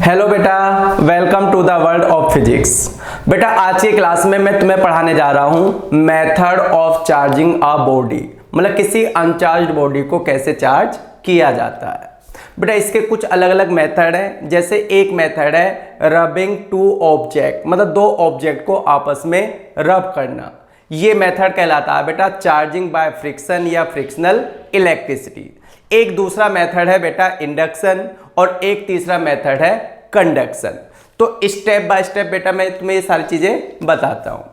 Hello बेटा, welcome to the world of physics. बेटा आज की क्लास में मैं तुम्हें पढ़ाने जा रहा हूँ method of charging a body, मतलब किसी अनचार्ज्ड बॉडी को कैसे चार्ज किया जाता है। बेटा इसके कुछ अलग अलग मेथड हैं। जैसे एक मेथड है रबिंग टू ऑब्जेक्ट, मतलब दो ऑब्जेक्ट को आपस में रब करना, ये मेथड कहलाता है बेटा चार्जिंग बाय फ्रिक्शन या फ्रिक्शनल इलेक्ट्रिसिटी। एक दूसरा मेथड है बेटा इंडक्शन और एक तीसरा मेथड है कंडक्शन। तो स्टेप बाय स्टेप बेटा मैं तुम्हें ये सारी चीजें बताता हूं,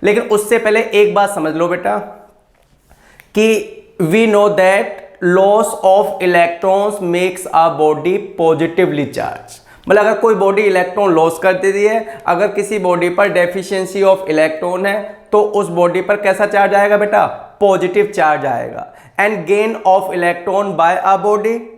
लेकिन उससे पहले एक बात समझ लो बेटा कि we know that loss of electrons makes a body positively charge. मतलब अगर कोई बॉडी इलेक्ट्रॉन लॉस कर देती है, अगर किसी बॉडी पर डेफिशिएंसी ऑफ इलेक्ट्रॉन है तो उस बॉडी पर कैसा चार्ज आएगा बेटा? पॉजिटिव चार्ज आएगा। And gain of electron by a body,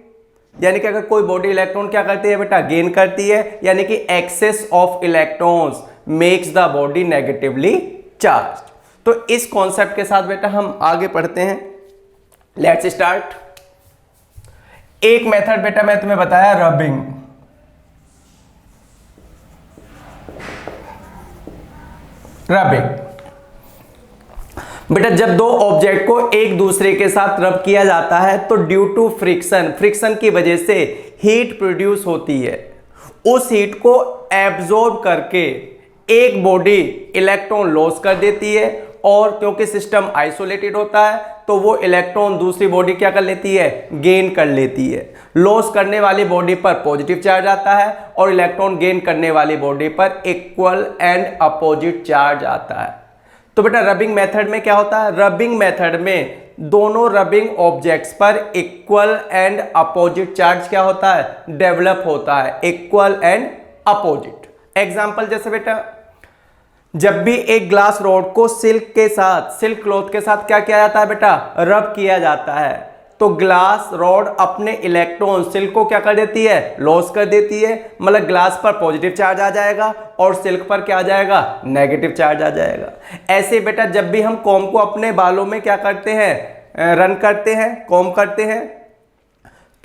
यानी कि अगर कोई बॉडी इलेक्ट्रॉन क्या करती है बेटा? गेन करती है, यानी कि excess of electrons makes the body negatively charge. तो इस कॉन्सेप्ट के साथ बेटा हम आगे पढ़ते हैं। Let's start. एक मेथड बेटा मैं तुम्हें बताया रबिंग। बेटा जब दो ऑब्जेक्ट को एक दूसरे के साथ रब किया जाता है तो ड्यू टू फ्रिक्शन की वजह से हीट प्रोड्यूस होती है। उस हीट को एब्जॉर्ब करके एक बॉडी इलेक्ट्रॉन लॉस कर देती है, और क्योंकि सिस्टम आइसोलेटेड होता है तो वो इलेक्ट्रॉन दूसरी बॉडी क्या कर लेती है? गेन कर लेती है। लॉस करने वाली बॉडी पर पॉजिटिव चार्ज आता है और इलेक्ट्रॉन गेन करने वाली बॉडी पर इक्वल एंड अपोजिट चार्ज आता है। तो बेटा रबिंग मेथड में क्या होता है? रबिंग मेथड में दोनों रबिंग ऑब्जेक्ट्स पर इक्वल एंड अपोजिट चार्ज क्या होता है? डेवलप होता है, इक्वल एंड अपोजिट। एग्जांपल जैसे बेटा जब भी एक ग्लास रॉड को सिल्क क्लॉथ के साथ क्या किया जाता है बेटा? रब किया जाता है, तो ग्लास रॉड अपने इलेक्ट्रॉन सिल्क को क्या कर देती है? लॉस कर देती है। मतलब ग्लास पर पॉजिटिव चार्ज आ जाएगा और सिल्क पर क्या आ जाएगा? नेगेटिव चार्ज आ जाएगा। ऐसे बेटा जब भी हम कॉम्ब को अपने बालों में क्या करते हैं? रन करते हैं, कॉम्ब करते हैं,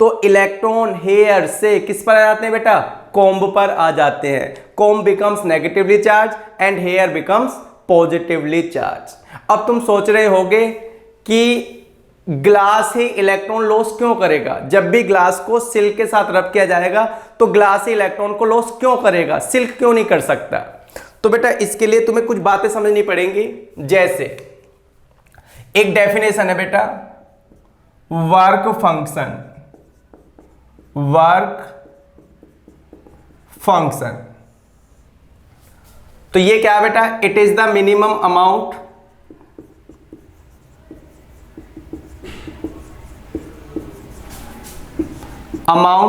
तो इलेक्ट्रॉन हेयर से किस पर आ जाते हैं बेटा? कॉम्ब पर आ जाते हैं। Comb becomes negatively charge and hair becomes positively charge. अब तुम सोच रहे होगे कि ग्लास ही इलेक्ट्रॉन लॉस क्यों करेगा? जब भी ग्लास को सिल्क के साथ रब किया जाएगा तो ग्लास ही इलेक्ट्रॉन को लॉस क्यों करेगा? सिल्क क्यों नहीं कर सकता? तो बेटा इसके लिए तुम्हें कुछ बातें समझनी पड़ेंगी। जैसे एक डेफिनेशन है बेटा वर्क फंक्शन। तो ये क्या है बेटा? It is the minimum amount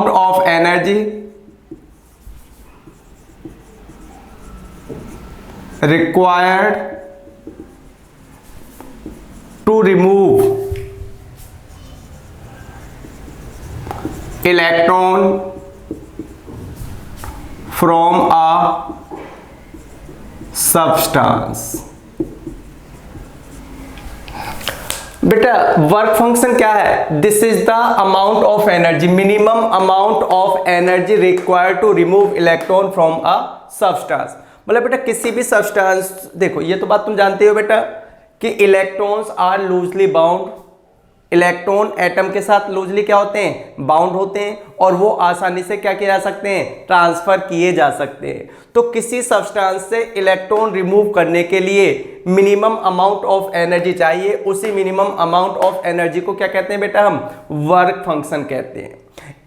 of energy required to remove electron from a substance। बेटा वर्क फंक्शन क्या है? This is the amount of energy, minimum amount of energy required to remove electron from a substance. मतलब बेटा किसी भी substance, देखो ये तो बात तुम जानते हो बेटा कि electrons are loosely bound. Electron atom के साथ लूजली क्या होते हैं? बाउंड होते हैं, और वो आसानी से क्या किए जा सकते हैं? ट्रांसफर किए जा सकते हैं। तो किसी सब्सटेंस से इलेक्ट्रॉन रिमूव करने के लिए मिनिमम अमाउंट ऑफ एनर्जी चाहिए। उसी मिनिमम अमाउंट ऑफ एनर्जी को क्या कहते हैं बेटा? हम वर्क फंक्शन कहते हैं।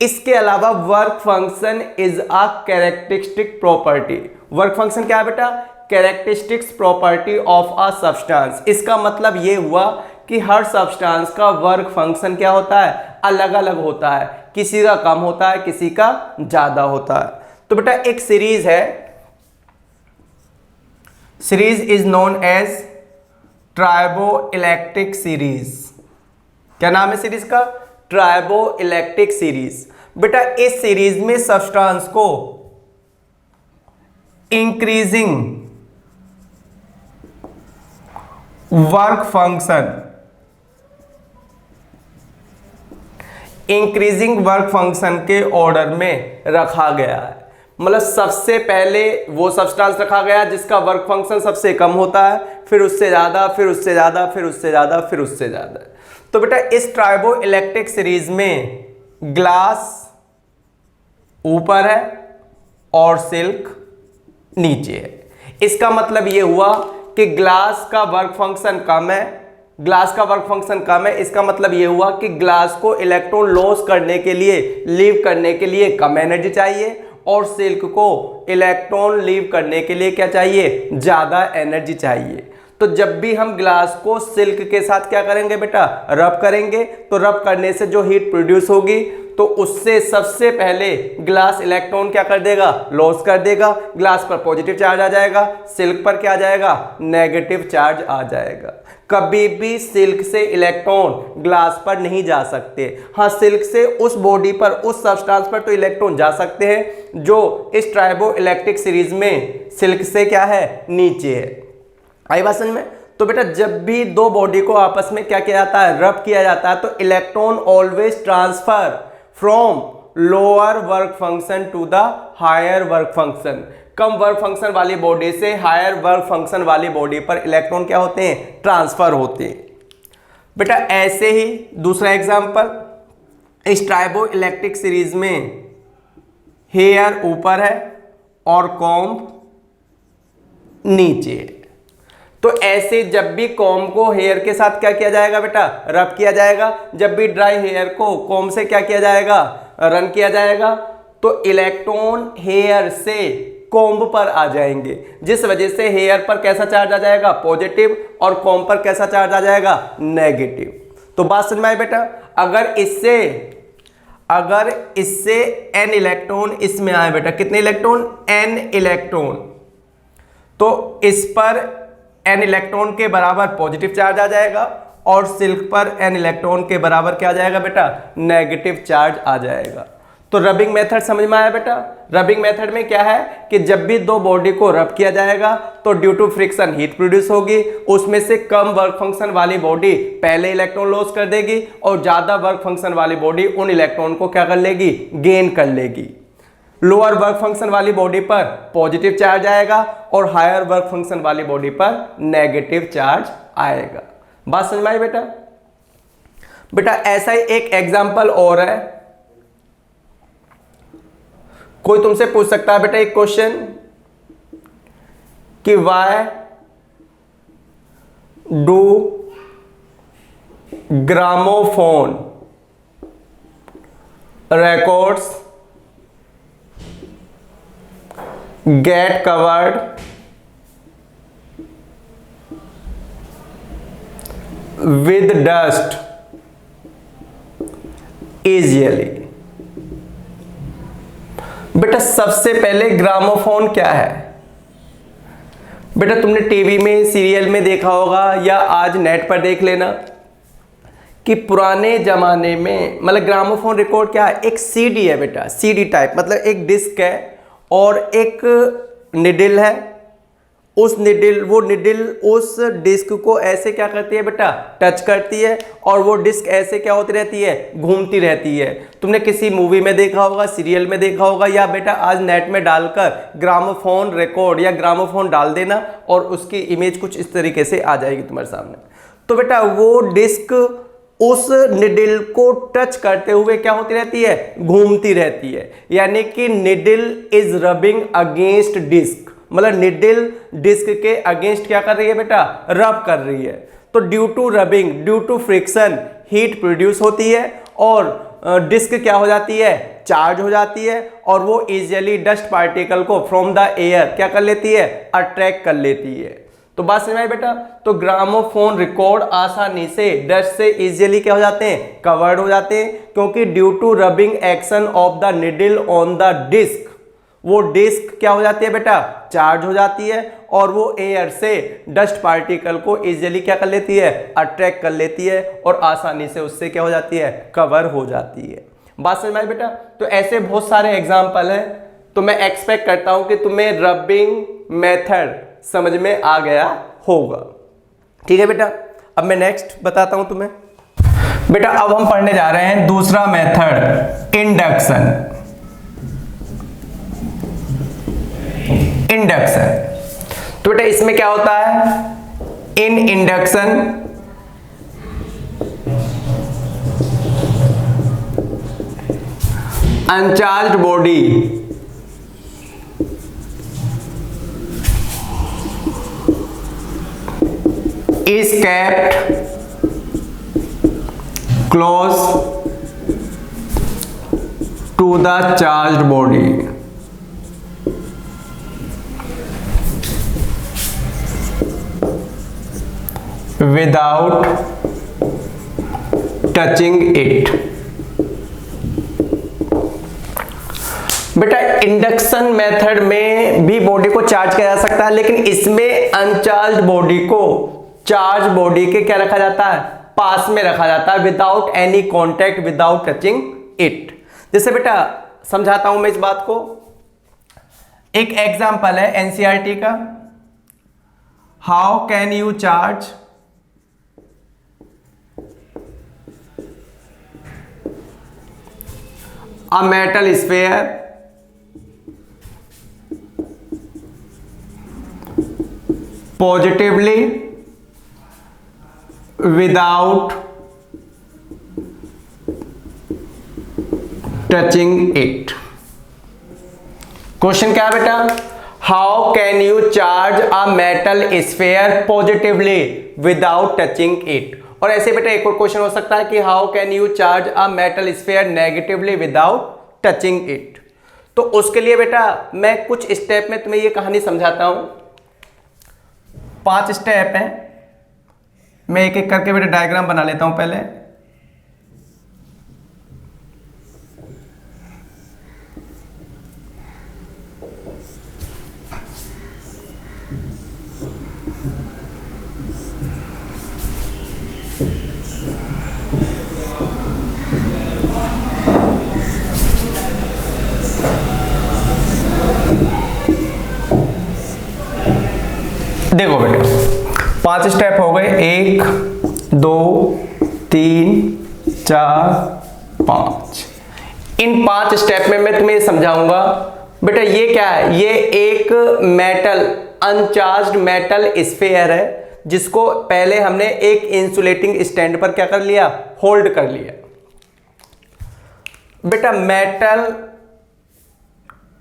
इसके अलावा work function is a characteristic property. Work function क्या है बेटा? Characteristics property of a substance. इसका मतलब ये हुआ कि हर सब्सटेंस का वर्क फंक्शन क्या होता है? अलग अलग होता है। किसी का कम होता है, किसी का ज्यादा होता है। तो बेटा एक सीरीज है, series is known as triboelectric series. क्या नाम है सीरीज का? Triboelectric series. बेटा इस सीरीज में सब्सटेंस को इंक्रीजिंग वर्क फंक्शन के ऑर्डर में रखा गया है। मतलब सबसे पहले वो सब्सटेंस रखा गया जिसका वर्क फंक्शन सबसे कम होता है, फिर उससे ज्यादा, फिर उससे ज्यादा, फिर उससे ज्यादा, फिर उससे ज्यादा। तो बेटा इस ट्राइबो इलेक्ट्रिक सीरीज में ग्लास ऊपर है और सिल्क नीचे है। इसका मतलब ये हुआ कि ग्लास का वर्क फंक्शन कम है, ग्लास का वर्क फंक्शन कम है। इसका मतलब ये हुआ कि ग्लास को इलेक्ट्रॉन लॉस करने के लिए, लीव करने के लिए कम एनर्जी चाहिए, और सिल्क को इलेक्ट्रॉन लीव करने के लिए क्या चाहिए, ज्यादा एनर्जी चाहिए। तो जब भी हम ग्लास को सिल्क के साथ क्या करेंगे बेटा, रब करेंगे, तो रब करने से जो हीट प्रोड्यूस होगी तो उससे सबसे पहले ग्लास इलेक्ट्रॉन क्या कर देगा, लॉस कर देगा। ग्लास पर पॉजिटिव चार्ज आ जाएगा, सिल्क पर क्या आ जाएगा, नेगेटिव चार्ज आ जाएगा। कभी भी सिल्क से इलेक्ट्रॉन ग्लास पर नहीं जा सकते। हाँ, सिल्क से उस बॉडी पर, उस सब्सटेंस पर तो इलेक्ट्रॉन जा सकते हैं जो इस ट्राइबो इलेक्ट्रिक सीरीज में सिल्क से क्या है, नीचे है। आई बात समझ में? तो बेटा जब भी दो बॉडी को आपस में क्या किया जाता है, रब किया जाता है, तो electron always transfer from lower work function to the higher work function. कम वर्क फंक्शन वाली बॉडी से हायर वर्क फंक्शन वाली बॉडी पर इलेक्ट्रॉन क्या होते हैं, ट्रांसफर होते हैं। बेटा ऐसे ही दूसरा एग्जांपल, इस ट्राइबो इलेक्ट्रिक सीरीज में हेयर ऊपर है और कॉम्ब नीचे है। तो ऐसे जब भी कॉम्ब को हेयर के साथ क्या किया जाएगा बेटा, रब किया जाएगा। जब भी ड्राई हेयर को कॉम्ब से क्या किया जाएगा, रन किया जाएगा, तो इलेक्ट्रॉन हेयर से कॉम्ब पर आ जाएंगे, जिस वजह से हेयर पर कैसा चार्ज आ जाएगा, पॉजिटिव, और कॉम्ब पर कैसा चार्ज आ जाएगा, नेगेटिव। तो बात समझ में आई बेटा? अगर इससे n इलेक्ट्रॉन इसमें आए बेटा, कितने इलेक्ट्रॉन, n इलेक्ट्रॉन, तो इस पर n इलेक्ट्रॉन के बराबर पॉजिटिव चार्ज आ जाएगा, और सिल्क पर n इलेक्ट्रॉन के बराबर क्या आ जाएगा बेटा, नेगेटिव चार्ज आ जाएगा। तो रबिंग मेथड समझ में आया बेटा? रबिंग मेथड में क्या है कि जब भी दो बॉडी को रब किया जाएगा तो due to friction heat produce होगी, उसमें से कम वर्क फंक्शन वाली बॉडी पहले इलेक्ट्रॉन लॉस कर देगी, और ज्यादा वर्क फंक्शन वाली बॉडी उन इलेक्ट्रॉन को क्या कर लेगी, गेन कर लेगी। लोअर वर्क फंक्शन वाली बॉडी पर पॉजिटिव चार्ज आएगा और हायर वर्क फंक्शन वाली बॉडी पर नेगेटिव चार्ज आएगा। बात समझ में आई बेटा? बेटा ऐसा ही एक एग्जांपल और है, कोई तुमसे पूछ सकता है बेटा एक क्वेश्चन कि why do gramophone records get covered with dust easily। बेटा सबसे पहले ग्रामोफोन क्या है? बेटा तुमने टीवी में, सीरियल में देखा होगा, या आज नेट पर देख लेना कि पुराने जमाने में, मतलब ग्रामोफोन रिकॉर्ड क्या है, एक सीडी है बेटा, सीडी टाइप, मतलब एक डिस्क है और एक निडल है। उस निडल उस डिस्क को ऐसे क्या करती है बेटा, टच करती है, और वो डिस्क ऐसे क्या होती रहती है, घूमती रहती है। तुमने किसी मूवी में देखा होगा, सीरियल में देखा होगा, या बेटा आज नेट में डालकर ग्रामोफोन रिकॉर्ड या ग्रामोफोन डाल देना और उसकी इमेज कुछ इस तरीके से आ जाएगी तुम्हारे सामने। तो बेटा वो डिस्क उस निडल को टच करते हुए क्या होती रहती है, घूमती रहती है। यानी कि needle is rubbing against disc, मतलब निडल डिस्क के अगेंस्ट क्या कर रही है बेटा, रब कर रही है। तो due to rubbing, due to friction heat produce होती है, और डिस्क क्या हो जाती है, चार्ज हो जाती है, और वो इजीली डस्ट पार्टिकल को फ्रॉम द एयर क्या कर लेती है, अट्रैक्ट कर लेती है। तो बात समझ में आई बेटा? तो ग्रामोफोन रिकॉर्ड आसानी से डस्ट से इजीली क्या हो जाते हैं, कवर्ड हो जाते हैं, क्योंकि due to rubbing action of the needle on the disc, वो डिस्क क्या हो जाती है बेटा, चार्ज हो जाती है, और वो एयर से डस्ट पार्टिकल को इजीली क्या कर लेती है, अट्रैक्ट कर लेती है, और आसानी से उससे क्या हो जाती है, कवर हो जाती है। बात समझ में आई बेटा? तो ऐसे बहुत सारे एग्जाम्पल हैं। तो मैं एक्सपेक्ट करता हूं कि तुम्हें रबिंग मेथड समझ में आ गया होगा। ठीक है बेटा, अब मैं नेक्स्ट बताता हूं तुम्हें। बेटा अब हम पढ़ने जा रहे हैं दूसरा मेथड, इंडक्शन। इंडक्शन। तो बेटा इसमें क्या होता है, इन induction uncharged body is kept close to the charged body without touching it। बेटा इंडक्शन मेथड में भी बॉडी को चार्ज किया जा सकता है, लेकिन इसमें अनचार्ज बॉडी को चार्ज बॉडी के क्या रखा जाता है, पास में रखा जाता है, without any contact, without touching it. जैसे बेटा समझाता हूं मैं इस बात को, एक एग्जांपल है एनसीईआरटी का, how can you charge a metal sphere positively without touching it. Question क्या है बेटा, how can you charge a metal sphere positively without touching it. और ऐसे बेटा एक और क्वेश्चन हो सकता है कि how can you charge a metal sphere negatively without touching it. तो उसके लिए बेटा मैं कुछ स्टेप में तुम्हें ये कहानी समझाता हूं। 5 स्टेप हैं, मैं एक एक करके बेटा डायग्राम बना लेता हूं पहले। देखो बेटा 5 स्टेप हो गए, 1 2 3 4 5। इन 5 स्टेप में मैं तुम्हें समझाऊंगा बेटा ये क्या है, ये एक मेटल अनचार्ज्ड मेटल स्फीयर है जिसको पहले हमने एक इंसुलेटिंग स्टैंड पर क्या कर लिया, होल्ड कर लिया। बेटा metal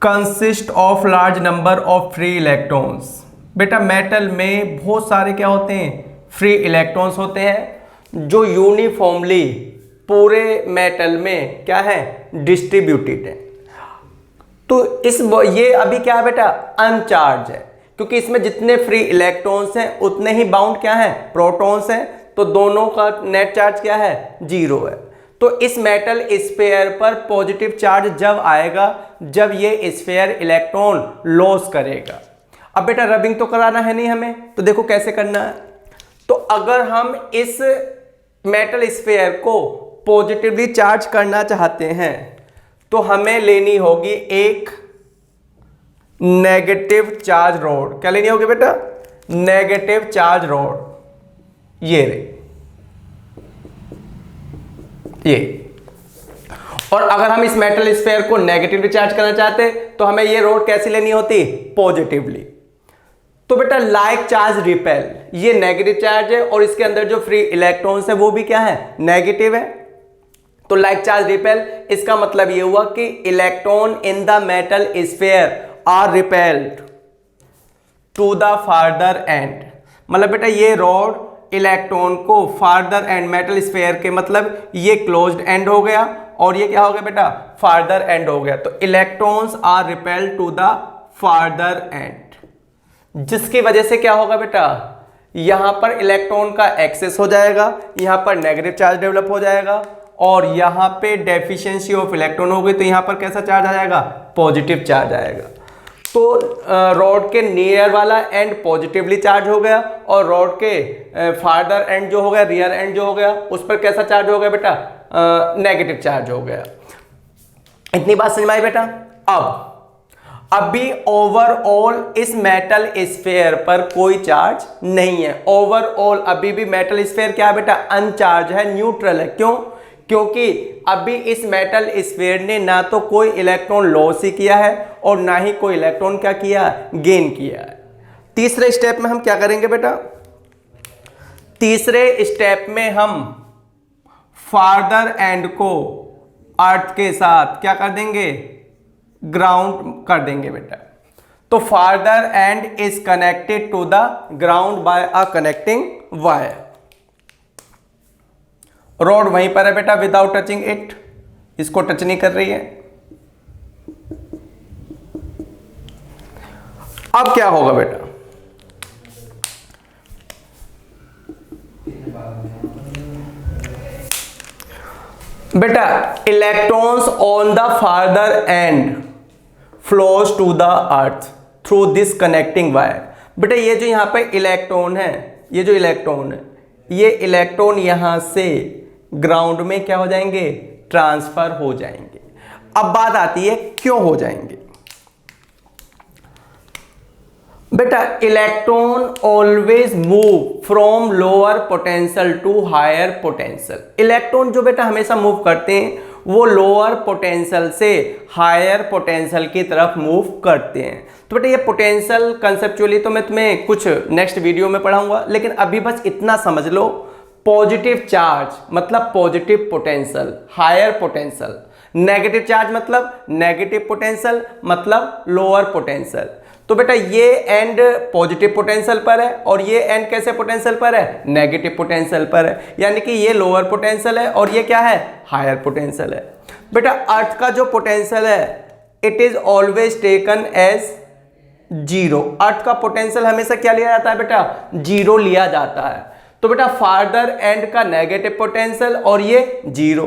consist of large number of free electrons. बेटा मेटल में बहुत सारे क्या होते हैं, फ्री इलेक्ट्रॉन्स होते हैं जो यूनिफॉर्मली पूरे मेटल में क्या है, डिस्ट्रीब्यूटेड है। तो ये अभी क्या है बेटा, अनचार्ज है, क्योंकि इसमें जितने फ्री इलेक्ट्रॉन्स हैं उतने ही बाउंड क्या है, प्रोटॉन्स हैं। तो दोनों का नेट चार्ज क्या है, 0 है। तो इस मेटल स्फीयर पर पॉजिटिव चार्ज जब आएगा जब ये स्फीयर इलेक्ट्रॉन लॉस करेगा। अब बेटा रबिंग तो कराना है नहीं हमें, तो देखो कैसे करना है। तो अगर हम इस मेटल स्फीयर को पॉजिटिवली चार्ज करना चाहते हैं तो हमें लेनी होगी एक नेगेटिव चार्ज रॉड। क्या लेनी होगी बेटा, नेगेटिव चार्ज रॉड। ये और अगर हम इस मेटल स्फीयर को नेगेटिवली चार्ज करना चाहते तो हमें ये रॉड कैसी लेनी होती, पॉजिटिवली। तो बेटा लाइक चार्ज रिपेल, ये नेगेटिव चार्ज है और इसके अंदर जो फ्री इलेक्ट्रॉन्स है वो भी क्या है, नेगेटिव है। तो लाइक चार्ज रिपेल, इसका मतलब ये हुआ कि electron in the metal sphere are repelled to the farther end. मतलब बेटा ये रॉड इलेक्ट्रॉन को फार्दर एंड, मेटल स्फीयर के मतलब ये क्लोज्ड एंड हो गया और ये क्या हो गया बेटा, फार्दर एंड हो गया। तो electrons are repelled to the farther end, जिसकी वजह से क्या होगा बेटा, यहां पर इलेक्ट्रॉन का एक्सेस हो जाएगा, यहां पर नेगेटिव चार्ज डेवलप हो जाएगा और यहां पे डेफिशिएंसी ऑफ इलेक्ट्रॉन होगी तो यहां पर कैसा चार्ज आ जाएगा, पॉजिटिव चार्ज आएगा। तो रॉड के नियर वाला एंड पॉजिटिवली चार्ज हो गया और रॉड के फार्दर एंड जो हो गया, रियर एंड जो हो गया, उस पर कैसा चार्ज हो गया बेटा, नेगेटिव चार्ज हो गया। इतनी बात समझ में आई बेटा। अब अभी ओवरऑल इस मेटल स्फीयर पर कोई चार्ज नहीं है। ओवरऑल अभी भी मेटल स्फीयर क्या है बेटा, अनचार्ज है, न्यूट्रल है। क्यों, क्योंकि अभी इस मेटल स्फीयर ने ना तो कोई इलेक्ट्रॉन लॉस ही किया है और ना ही कोई इलेक्ट्रॉन क्या किया, गेन किया है। तीसरे स्टेप में हम क्या करेंगे बेटा, तीसरे स्टेप में हम फार्दर एंड को अर्थ के साथ क्या कर देंगे, ग्राउंड कर देंगे बेटा। तो farther end is connected to the ground by a connecting wire. Rod वहीं पर है बेटा विदाउट टचिंग इट, इसको टच नहीं कर रही है। अब क्या होगा बेटा, बेटा electrons on the farther end flows to the earth through this connecting wire. बेटा ये जो यहां पे इलेक्ट्रॉन है, ये जो इलेक्ट्रॉन है, ये इलेक्ट्रॉन यहां से ग्राउंड में क्या हो जाएंगे, ट्रांसफर हो जाएंगे। अब बात आती है क्यों हो जाएंगे। बेटा electron always move from lower potential to higher potential. Electron जो बेटा हमेशा मूव करते हैं वो लोअर पोटेंशियल से हायर पोटेंशियल की तरफ मूव करते हैं। तो बेटा ये पोटेंशियल कंसेप्चुअली तो मैं तुम्हें कुछ नेक्स्ट वीडियो में पढ़ाऊंगा, लेकिन अभी बस इतना समझ लो, पॉजिटिव चार्ज मतलब positive potential, higher potential, negative charge मतलब नेगेटिव पोटेंशियल मतलब लोअर पोटेंशियल। तो बेटा ये एंड पॉजिटिव पोटेंशियल पर है और ये एंड कैसे पोटेंशियल पर है, नेगेटिव पोटेंशियल पर है, यानी कि ये लोअर पोटेंशियल है और ये क्या है, हायर पोटेंशियल है। बेटा अर्थ का जो पोटेंशियल है it is always taken as zero. Earth का पोटेंशियल हमेशा क्या लिया जाता है बेटा, जीरो लिया जाता है। तो बेटा फार्दर एंड का नेगेटिव पोटेंशियल और ये जीरो,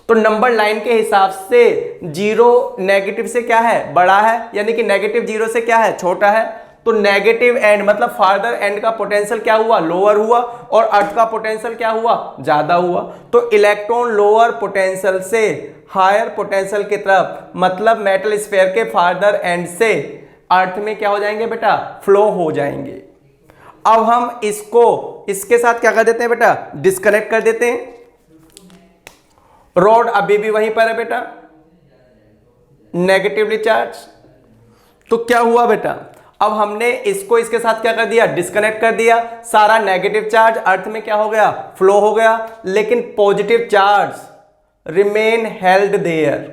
तो नंबर लाइन के हिसाब से जीरो नेगेटिव से क्या है, बड़ा है, यानी कि नेगेटिव जीरो से क्या है, छोटा है। तो नेगेटिव एंड मतलब फार्दर एंड का पोटेंशियल क्या हुआ, लोअर हुआ, और अर्थ का पोटेंशियल क्या हुआ, ज्यादा हुआ। तो इलेक्ट्रॉन लोअर पोटेंशियल से हायर पोटेंशियल की तरफ मतलब मेटल स्फीयर के फार्दर एंड से अर्थ में क्या हो जाएंगे बेटा, फ्लो हो जाएंगे। अब हम इसको इसके साथ क्या कर देते हैं बेटा, डिस्कनेक्ट कर देते हैं। रॉड अभी भी वहीं पर है बेटा, नेगेटिवली चार्ज। तो क्या हुआ बेटा, अब हमने इसको इसके साथ क्या कर दिया, डिस्कनेक्ट कर दिया। सारा नेगेटिव चार्ज अर्थ में क्या हो गया, फ्लो हो गया, लेकिन positive charge remain held there,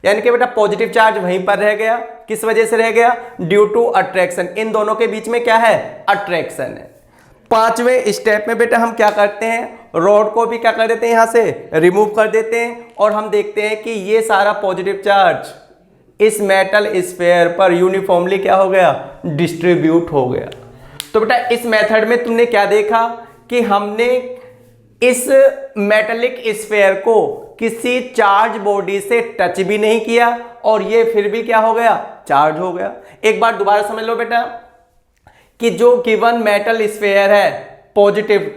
यानी कि बेटा पॉजिटिव चार्ज वहीं पर रह गया। किस वजह से रह गया, ड्यू टू अट्रैक्शन। इन दोनों के बीच में क्या है, अट्रैक्शन है। पांचवें स्टेप में बेटा हम क्या करते हैं, रॉड को भी क्या कर देते हैं, यहां से रिमूव कर देते हैं, और हम देखते हैं कि ये सारा पॉजिटिव चार्ज इस मेटल स्फीयर पर यूनिफॉर्मली क्या हो गया, डिस्ट्रीब्यूट हो गया। तो बेटा इस मेथड में तुमने क्या देखा कि हमने इस मेटेलिक स्फीयर को किसी चार्ज बॉडी से टच भी नहीं किया और ये फिर भी क्या हो गया, चार्ज हो गया। एक बार दोबारा समझ लो बेटा कि जो गिवन मेटल स्फीयर है पॉजिटिव,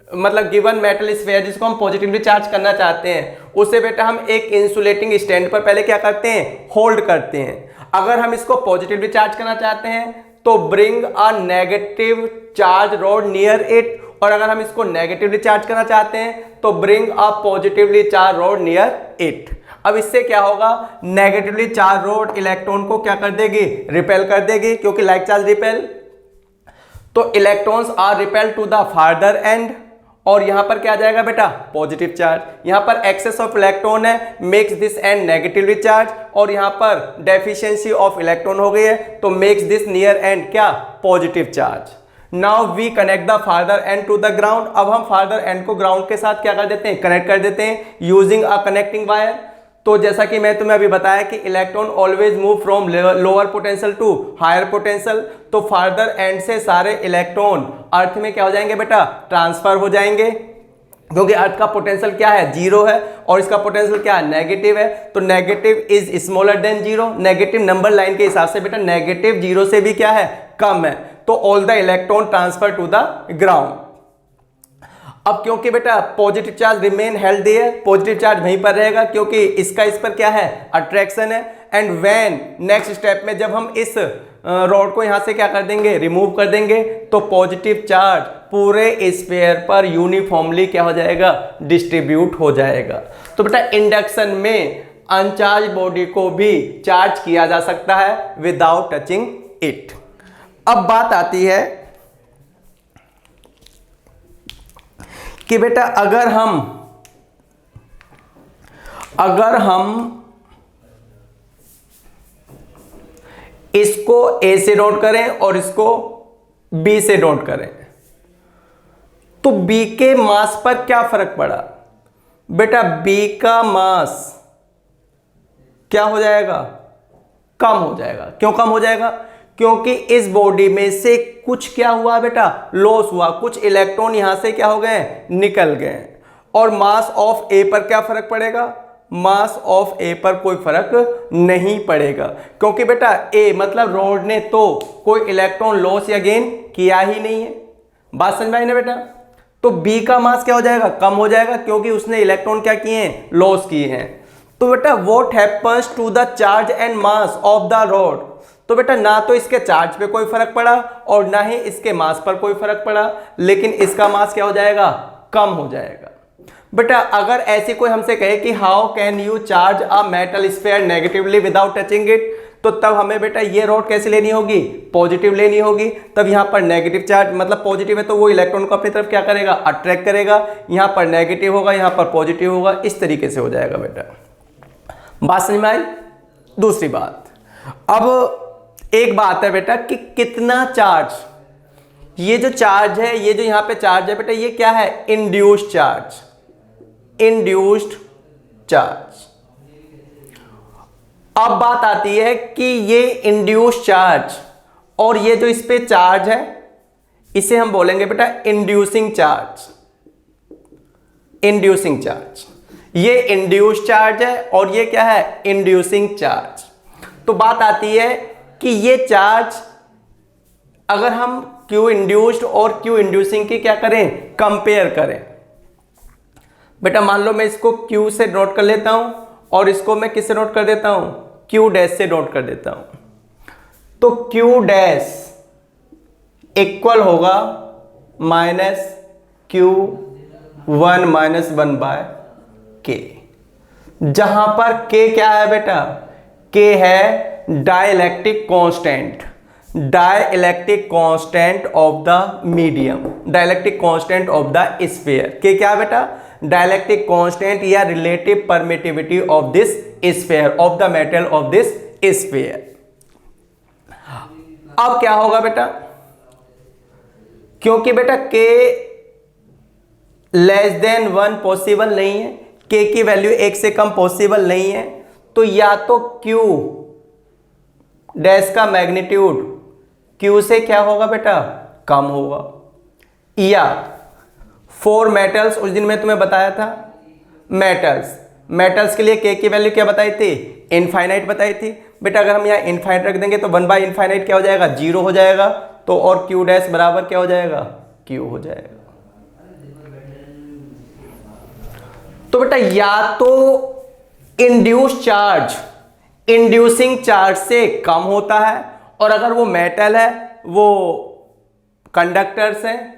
मतलब गिवन मेटल स्फीयर जिसको हम पॉजिटिवली चार्ज करना चाहते हैं, उसे बेटा हम एक इंसुलेटिंग स्टैंड पर पहले क्या करते हैं, होल्ड करते हैं। अगर हम इसको पॉजिटिवली चार्ज करना चाहते हैं तो bring a negative charge rod near it, और अगर हम इसको नेगेटिवली चार्ज करना चाहते हैं तो bring a positively charge rod near it. अब इससे क्या होगा, नेगेटिवली चार्ज रॉड इलेक्ट्रॉन को क्या कर देगी, रिपेल कर देगी, क्योंकि लाइक चार्ज रिपेल। तो electrons are repel to the farther end, और यहां पर क्या आ जाएगा बेटा, पॉजिटिव चार्ज। यहां पर एक्सेस ऑफ इलेक्ट्रॉन है, makes this and negatively charge, और यहां पर डेफिशिएंसी ऑफ इलेक्ट्रॉन हो गई है तो मेक्स दिस नियर एंड क्या, positive charge. Now we connect the farther end to the ground. अब हम फार्दर एंड को ग्राउंड के साथ क्या कर देते हैं, कनेक्ट कर देते हैं यूजिंग अ कनेक्टिंग वायर। तो जैसा कि मैं तुम्हें अभी बताया कि electron always move from lower potential to higher potential, तो फार्दर एंड से सारे इलेक्ट्रॉन अर्थ में क्या हो जाएंगे बेटा, ट्रांसफर हो जाएंगे, क्योंकि अर्थ का पोटेंशियल क्या है, जीरो है, और इसका पोटेंशियल क्या है, नेगेटिव है। तो negative is smaller than zero, negative number line के हिसाब से बेटा नेगेटिव जीरो से भी क्या है, कम है। तो all the electron transfer to the ground. अब क्योंकि बेटा पॉजिटिव चार्ज रिमेन हेल्ड है, पॉजिटिव चार्ज वहीं पर रहेगा क्योंकि इसका इस पर क्या है, अट्रैक्शन है। एंड व्हेन नेक्स्ट स्टेप में जब हम इस रॉड को यहां से क्या कर देंगे, रिमूव कर देंगे, तो पॉजिटिव चार्ज पूरे स्फीयर पर यूनिफॉर्मली क्या हो जाएगा, डिस्ट्रीब्यूट हो जाएगा। तो बेटा इंडक्शन में अनचार्ज बॉडी को भी चार्ज किया जा सकता है विदाउट टचिंग इट। अब बात आती है कि बेटा अगर हम इसको ए से नोट करें और इसको बी से नोट करें, तो बी के मास पर क्या फर्क पड़ा बेटा, बी का मास क्या हो जाएगा, कम हो जाएगा। क्यों कम हो जाएगा, क्योंकि इस बॉडी में से कुछ क्या हुआ बेटा, लॉस हुआ, कुछ इलेक्ट्रॉन यहां से क्या हो गए, निकल गए। और मास ऑफ ए पर क्या फर्क पड़ेगा, मास ऑफ ए पर कोई फर्क नहीं पड़ेगा, क्योंकि बेटा ए मतलब रॉड ने तो कोई इलेक्ट्रॉन लॉस या गेन किया ही नहीं है। बात समझ में आई ना बेटा। तो बी का मास क्या हो जाएगा, कम हो जाएगा, क्योंकि उसने इलेक्ट्रॉन क्या किए हैं, लॉस किए हैं। तो बेटा what happens to the charge and mass of the rod, तो बेटा ना तो इसके चार्ज पे कोई फर्क पड़ा और ना ही इसके मास पर कोई फर्क पड़ा, लेकिन इसका मास क्या हो जाएगा, कम हो जाएगा। बेटा अगर ऐसी कोई हमसे कहे कि how can you charge a metal sphere negatively without touching it, तो तब हमें बेटा ये रॉड कैसे लेनी होगी, पॉजिटिव लेनी होगी। तब यहां पर नेगेटिव चार्ज मतलब पॉजिटिव है तो वो इलेक्ट्रॉन को अपनी तरफ क्या करेगा, अट्रैक्ट करेगा। यहां पर नेगेटिव होगा, यहां पर पॉजिटिव होगा, इस तरीके से हो जाएगा बेटा। बात समझ में आई। दूसरी बात, अब एक बात है बेटा कि कितना चार्ज, ये जो चार्ज है, ये जो यहां पे चार्ज है बेटा, ये क्या है, इंड्यूस्ड चार्ज, इंड्यूस्ड चार्ज। अब बात आती है कि ये इंड्यूस्ड चार्ज और ये जो इस पे चार्ज है इसे हम बोलेंगे बेटा इंड्यूसिंग चार्ज, इंड्यूसिंग चार्ज। ये इंड्यूस्ड चार्ज है और ये क्या है, इंड्यूसिंग चार्ज। तो बात आती है कि ये चार्ज अगर हम क्यू इंड्यूस्ड और क्यू इंड्यूसिंग की क्या करें, कंपेयर करें। बेटा मान लो मैं इसको Q से नोट कर लेता हूं और इसको मैं किससे नोट कर देता हूं, Q डैश से नोट कर देता हूं। तो Q डैश इक्वल होगा minus Q1 minus 1 by K, जहां पर K क्या है बेटा, K है dielectric constant, dielectric constant of the medium, dielectric constant of the sphere. K क्या है बेटा, डाइलेक्ट्रिक कांस्टेंट या relative permittivity of this sphere, of the metal of this sphere. अब क्या होगा बेटा, क्योंकि बेटा K लेस देन 1 पॉसिबल नहीं है, K की वैल्यू 1 से कम पॉसिबल नहीं है, तो या तो Q डैश का मैग्नीट्यूड Q से क्या होगा बेटा, कम होगा, या 4 मेटल्स उस दिन मैं तुम्हें बताया था, मेटल्स के लिए K की वैल्यू क्या बताई थी, इनफाइनाइट बताई थी। बेटा अगर हम यहाँ इनफाइनाइट रख देंगे तो 1 बाय इनफाइनाइट क्या हो जाएगा, 0 हो जाएगा। तो और Q डैश बराबर क्या हो जाएगा, Q हो जाएगा। तो बेटा या तो इंड्यूस चार्ज इंड्यूसिंग चार्ज से कम होता है, और अगर वो मेटल है, वो कंडक्टर्स हैं,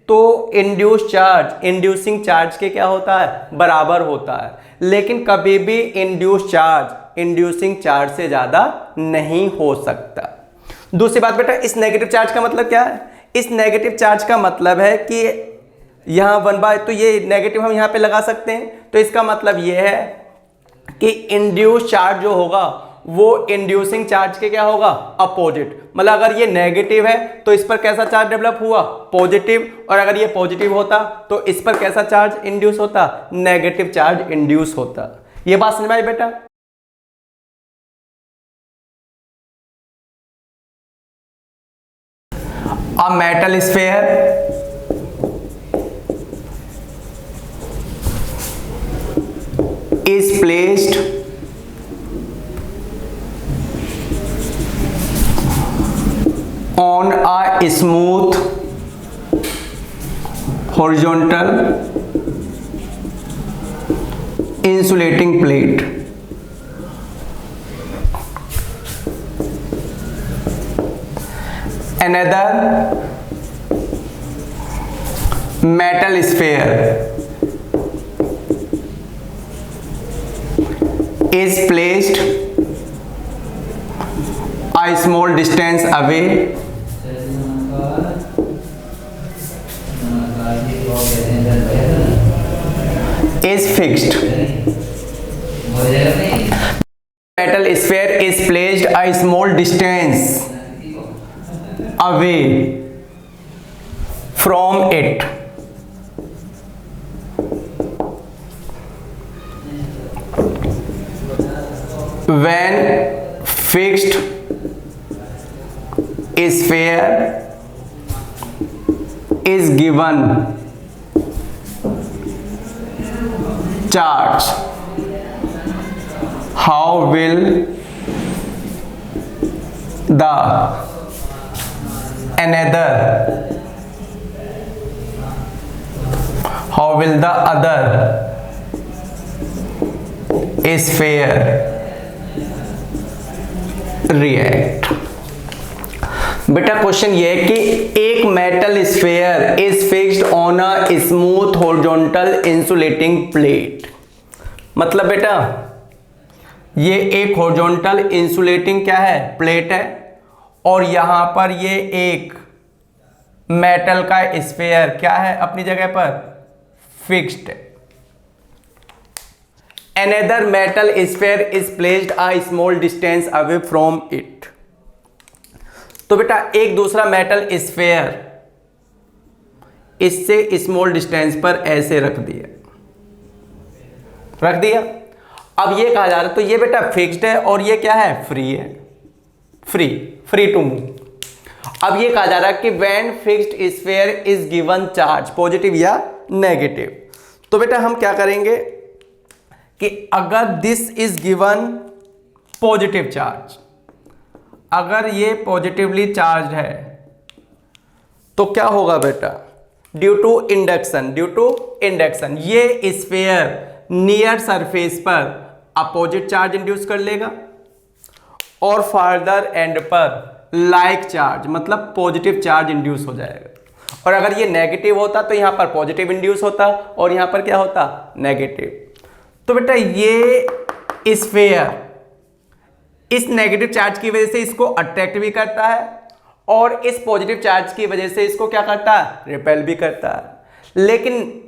तो इंड्यूस चार्ज इंड्यूसिंग चार्ज के क्या होता है, बराबर होता है। लेकिन कभी भी इंड्यूस चार्ज इंड्यूसिंग चार्ज से ज्यादा नहीं हो सकता। दूसरी बात बेटा, इस नेगेटिव चार्ज का मतलब क्या है, इस नेगेटिव चार्ज का मतलब है कि यहां 1 बाय, तो ये नेगेटिव हम यहां पे लगा सकते हैं, तो इसका मतलब ये है कि इंड्यूस चार्ज जो होगा वो इंड्यूसिंग चार्ज के क्या होगा, अपोजिट। मतलब अगर ये नेगेटिव है तो इस पर कैसा चार्ज डेवलप हुआ, पॉजिटिव, और अगर ये पॉजिटिव होता तो इस पर कैसा चार्ज इंड्यूस होता, नेगेटिव चार्ज इंड्यूस होता। ये बात समझ में आई बेटा। A metal sphere is placed on a smooth horizontal insulating plate. another metal sphere is placed a small distance away is fixed. Metal sphere is placed a small distance away from it. When fixed sphere is given charge, how will the other sphere react? बेटा question ये है कि एक metal sphere is fixed on a smooth horizontal insulating plate. मतलब बेटा ये एक horizontal insulating क्या है, प्लेट है, और यहां पर ये एक मेटल का स्फीयर क्या है, अपनी जगह पर फिक्स्ड है। Another metal sphere is placed a small distance away from it. तो बेटा एक दूसरा मेटल स्फीयर इससे स्मॉल डिस्टेंस पर ऐसे रख दिया। अब ये कहा जा रहा है, तो ये बेटा फिक्स्ड है और ये क्या है, फ्री है, फ्री टू मूव। अब ये कहा जा रहा है कि when fixed sphere is given charge, positive या नेगेटिव, तो बेटा हम क्या करेंगे कि अगर this is given positive charge, अगर ये पॉजिटिवली चार्ज है तो क्या होगा बेटा, ड्यू टू इंडक्शन ये स्फीयर नियर सरफेस पर अपोजिट चार्ज इंड्यूस कर लेगा और फार्दर एंड पर लाइक चार्ज मतलब पॉजिटिव चार्ज इंड्यूस हो जाएगा। और अगर ये नेगेटिव होता तो यहां पर पॉजिटिव इंड्यूस होता और यहां पर क्या होता, नेगेटिव। तो बेटा ये स्फीयर इस नेगेटिव चार्ज की वजह से इसको अट्रैक्ट भी करता है और इस पॉजिटिव चार्ज की वजह से इसको क्या करता है, रिपेल भी करता है। लेकिन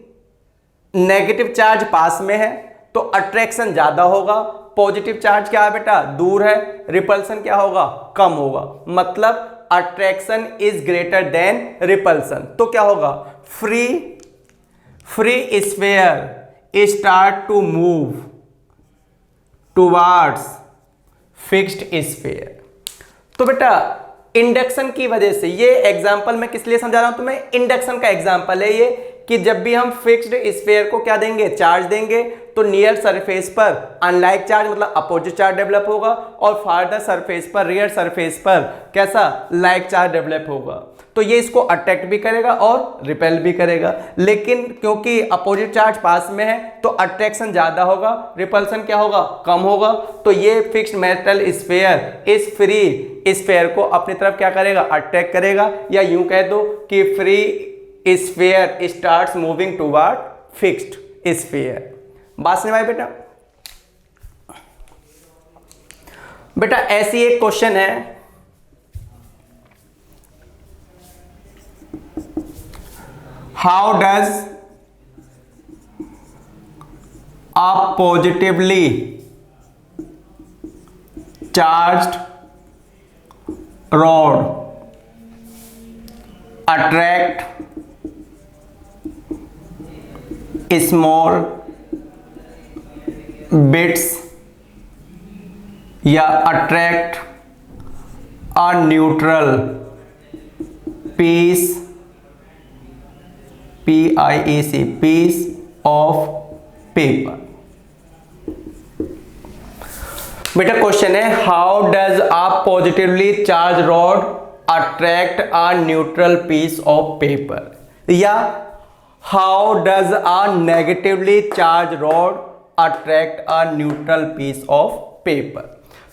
नेगेटिव चार्ज पास में है तो अट्रैक्शन ज्यादा होगा, पॉजिटिव चार्ज क्या है बेटा, दूर है, रिपल्सन क्या होगा, कम होगा। मतलब attraction is greater than repulsion. तो क्या होगा, free sphere start to move towards fixed sphere। तो बेटा इंडक्शन की वजह से, ये एग्जांपल मैं किस लिए समझा रहा हूं तुम्हें, इंडक्शन का एग्जांपल है ये, कि जब भी हम फिक्स्ड स्फीयर को क्या देंगे, चार्ज देंगे, तो नियर सरफेस पर अनलाइक चार्ज मतलब अपोजिट चार्ज डेवलप होगा और फार्दर सरफेस पर, रियर सरफेस पर कैसा, लाइक चार्ज डेवलप होगा। तो ये इसको अट्रैक्ट भी करेगा और रिपेल भी करेगा। लेकिन क्योंकि अपोजिट चार्ज पास में है तो अट्रैक्शन ज्यादा होगा, रिपल्सन क्या होगा, कम होगा। तो ये फिक्स्ड मेटल स्फीयर इस फ्री स्फीयर को अपनी तरफ क्या करेगा, अट्रैक्ट करेगा, या यूं कह दो कि free sphere starts moving toward fixed sphere. बात समझ में आई बेटा ऐसी एक क्वेश्चन है, how does a positively charged rod attract small bits या attract a neutral piece piece of paper। बेटा क्वेश्चन है, how does a positively charge rod attract a neutral piece of paper, या how does a negatively charge rod attract a neutral piece of paper.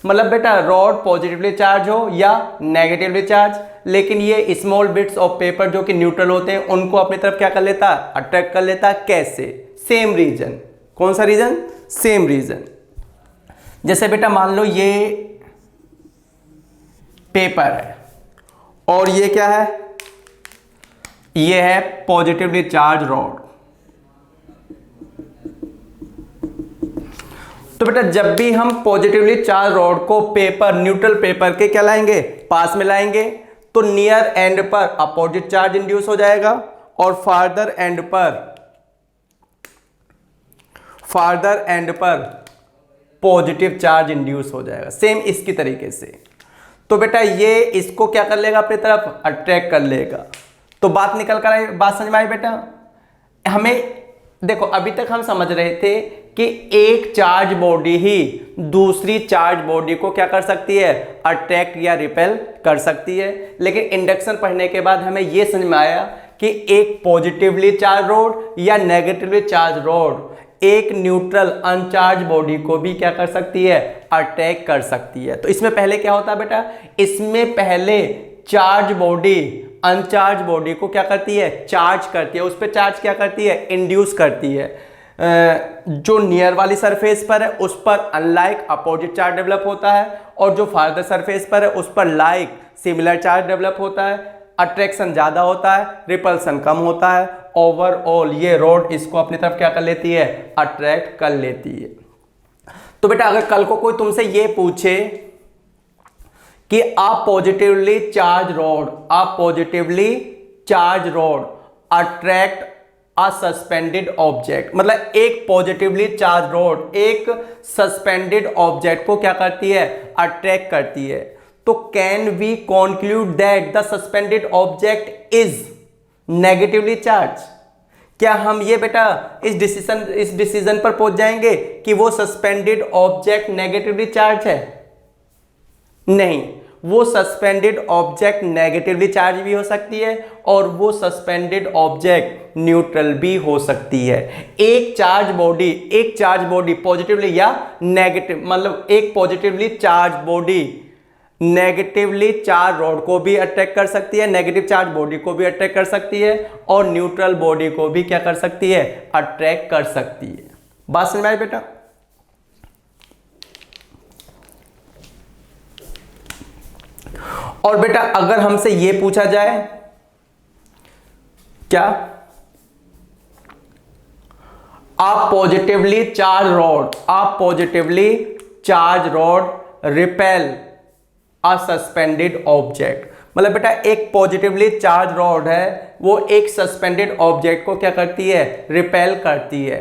मतलब बेटा rod positively charge हो या negatively charge, लेकिन ये small bits of paper जो कि neutral होते हैं उनको अपनी तरफ क्या कर लेता है, अट्रैक्ट कर लेता है। कैसे? Same reason. कौन सा रीजन? Same reason. जैसे बेटा मान लो ये पेपर है और ये क्या है, ये है पॉजिटिवली चार्ज रॉड। तो बेटा जब भी हम पॉजिटिवली चार्ज रॉड को पेपर, न्यूट्रल पेपर के क्या लाएंगे, पास में लाएंगे, तो नियर एंड पर अपोजिट चार्ज इंड्यूस हो जाएगा और फार्दर एंड पर पॉजिटिव चार्ज इंड्यूस हो जाएगा। सेम इसकी तरीके से। तो बेटा ये इसको क्या कर लेगा, अपनी तरफ अट्रैक्ट कर लेगा। तो बात निकल कर आई, बात समझ में आई बेटा? हमें देखो अभी तक हम समझ रहे थे कि एक चार्ज बॉडी ही दूसरी चार्ज बॉडी को क्या कर सकती है, अट्रैक्ट या रिपेल कर सकती है। लेकिन इंडक्शन पढ़ने के बाद हमें यह समझ में आया कि एक पॉजिटिवली चार्ज रॉड या नेगेटिवली चार्ज रॉड एक न्यूट्रल अनचार्ज बॉडी को भी क्या कर सकती है, अट्रैक्ट कर सकती है। तो इसमें पहले क्या होता है बेटा, इसमें पहले चार्ज बॉडी अनचार्ज बॉडी को क्या करती है, चार्ज करती है, उस पर चार्ज क्या करती है, इंड्यूस करती है। जो नियर वाली सरफेस पर है उस पर अनलाइक अपोजिट चार्ज डेवलप होता है और जो फार्दर सरफेस पर है उस पर लाइक सिमिलर चार्ज डेवलप होता है। अट्रैक्शन ज़्यादा होता है, रिपल्सन कम होता है। ओवरऑल ये रॉड इसको अपनी तरफ क्या कर लेती है, अट्रैक्ट कर लेती है। तो बेटा अगर कल को कोई तुमसे ये पूछे कि आप positively charge rod attract a suspended object, मतलब एक पॉजिटिवली चार्ज रॉड एक सस्पेंडेड ऑब्जेक्ट को क्या करती है, अट्रैक्ट करती है, तो can we conclude that the suspended object is negatively charge? क्या हम ये बेटा इस डिसीजन पर पहुंच जाएंगे कि वो सस्पेंडेड ऑब्जेक्ट नेगेटिवली चार्ज है? नहीं, वो सस्पेंडेड ऑब्जेक्ट नेगेटिवली चार्ज भी हो सकती है और वो सस्पेंडेड ऑब्जेक्ट न्यूट्रल भी हो सकती है। एक चार्ज बॉडी पॉजिटिवली या नेगेटिव, मतलब एक positively charge body negatively charge rod को भी अट्रैक्ट कर सकती है, नेगेटिव चार्ज बॉडी को भी अट्रैक्ट कर सकती है और न्यूट्रल बॉडी को भी क्या कर सकती है, अट्रैक्ट कर सकती है। बात समझ में आई बेटा? और बेटा अगर हमसे यह पूछा जाए क्या, आप पॉजिटिवली चार्ज रॉड रिपेल अ सस्पेंडेड ऑब्जेक्ट, मतलब बेटा एक पॉजिटिवली चार्ज रॉड है वो एक सस्पेंडेड ऑब्जेक्ट को क्या करती है, रिपेल करती है।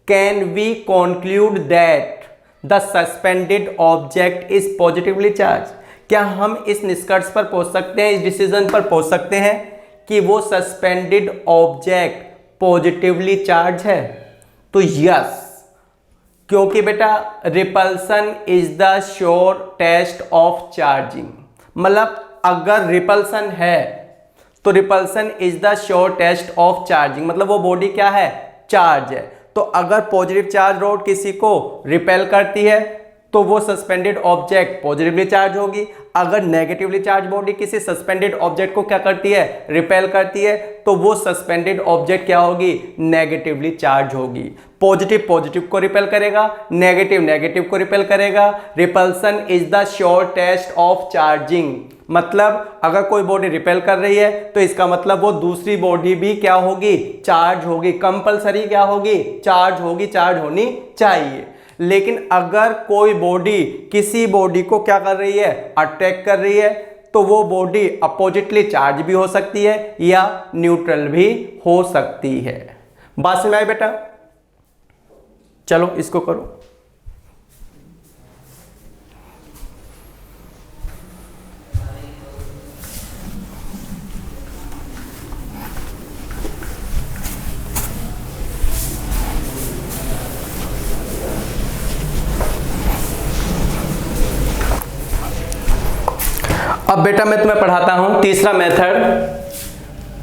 Can we conclude that the suspended object is positively charge? क्या हम इस निष्कर्ष पर पहुंच सकते हैं, इस डिसीजन पर पहुंच सकते हैं कि वो सस्पेंडेड ऑब्जेक्ट पॉजिटिवली चार्ज है? तो यस, क्योंकि बेटा repulsion is the sure test of charging, मतलब अगर रिपल्सन है तो repulsion is the sure test of charging, मतलब वो बॉडी क्या है, चार्ज है। तो अगर पॉजिटिव चार्ज रॉड किसी को रिपेल करती है तो वो सस्पेंडेड ऑब्जेक्ट पॉजिटिवली चार्ज होगी। अगर नेगेटिवली चार्ज बॉडी किसी सस्पेंडेड ऑब्जेक्ट को क्या करती है, रिपेल करती है, तो वो सस्पेंडेड ऑब्जेक्ट क्या होगी, नेगेटिवली चार्ज होगी। पॉजिटिव को रिपेल करेगा, नेगेटिव को रिपेल करेगा। Repulsion is the sure test of charging, मतलब अगर कोई बॉडी रिपेल कर रही है तो इसका मतलब वो दूसरी बॉडी भी क्या होगी, चार्ज होगी। कंपलसरी क्या होगी, चार्ज होगी, चार्ज होनी चाहिए। लेकिन अगर कोई बॉडी किसी बॉडी को क्या कर रही है, अट्रैक्ट कर रही है, तो वो बॉडी अपोजिटली चार्ज भी हो सकती है या न्यूट्रल भी हो सकती है। बात समझ में आई बेटा? चलो इसको करो। अब बेटा मैं तुम्हें पढ़ाता हूं तीसरा मेथड,